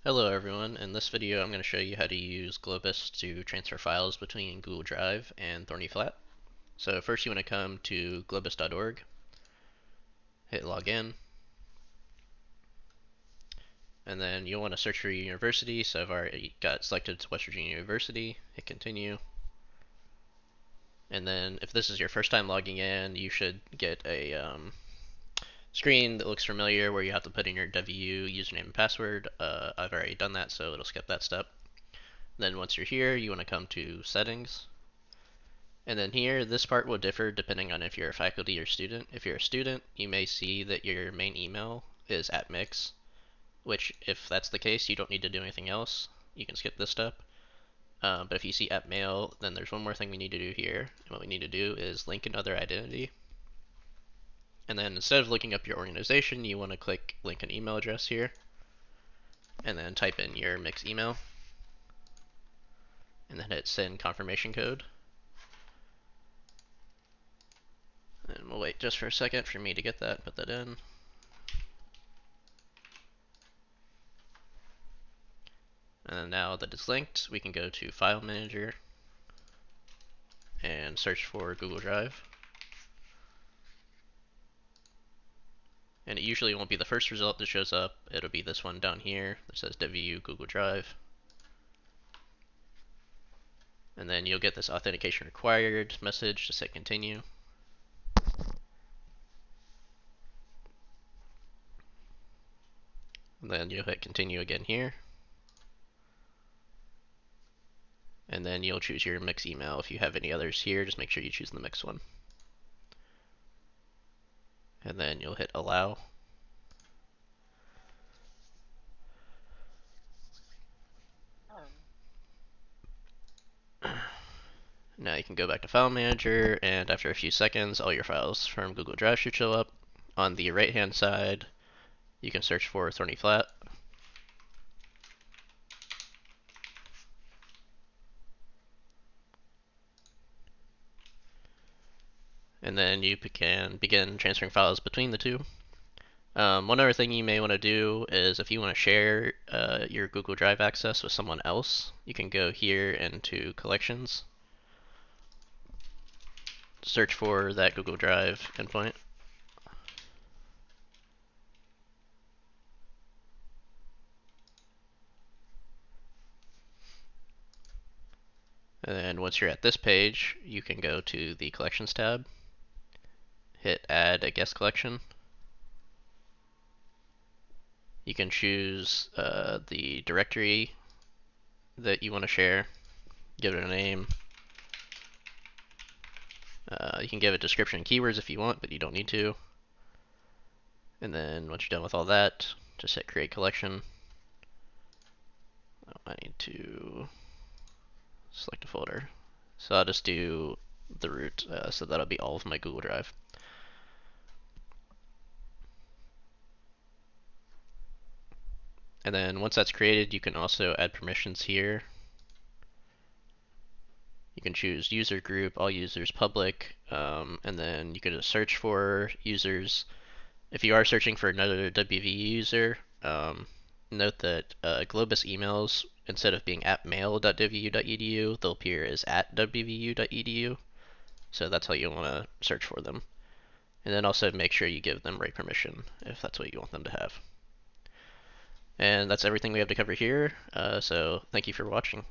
Hello everyone, in this video I'm going to show you how to use Globus to transfer files between Google Drive and Thorny Flat. So first you want to come to globus.org, hit login, and then you'll want to search for your university. So I've already got selected to West Virginia University, hit continue. And then if this is your first time logging in, you should get a screen that looks familiar where you have to put in your WU username and password. I've already done that, so it'll skip that step. Then once you're here, you want to come to settings. And then here, this part will differ depending on if you're a faculty or student. If you're a student, you may see that your main email is @mix, which if that's the case, you don't need to do anything else. You can skip this step. But if you see @mail, then there's one more thing we need to do here. And what we need to do is link another identity. And then instead of looking up your organization, you want to click link an email address here. And then type in your mix email. And then hit send confirmation code. And we'll wait just for a second for me to get that, put that in. And then now that it's linked, we can go to File Manager and search for Google Drive. And it usually won't be the first result that shows up, it'll be this one down here that says WU Google Drive. And then you'll get this authentication required message, just hit continue. And then you'll hit continue again here. And then you'll choose your mix email. If you have any others here, just make sure you choose the mix one. And then you'll hit allow. Now you can go back to File Manager, and after a few seconds, all your files from Google Drive should show up. On the right-hand side, you can search for Thorny Flat. And then you can begin transferring files between the two. One other thing you may want to do is if you want to share your Google Drive access with someone else, you can go here into Collections, search for that Google Drive endpoint. And then once you're at this page, you can go to the Collections tab, hit Add a Guest Collection. You can choose the directory that you want to share, give it a name. You can give it description and keywords if you want, but you don't need to. And then once you're done with all that, just hit Create Collection. I need to select a folder. So I'll just do the root, so that'll be all of my Google Drive. And then once that's created, you can also add permissions here. You can choose user group, all users public, and then you can just search for users. If you are searching for another WVU user, note that Globus emails, instead of being @mail.wvu.edu, they'll appear as @wvu.edu. So that's how you want to search for them. And then also make sure you give them right permission if that's what you want them to have. And that's everything we have to cover here, so thank you for watching.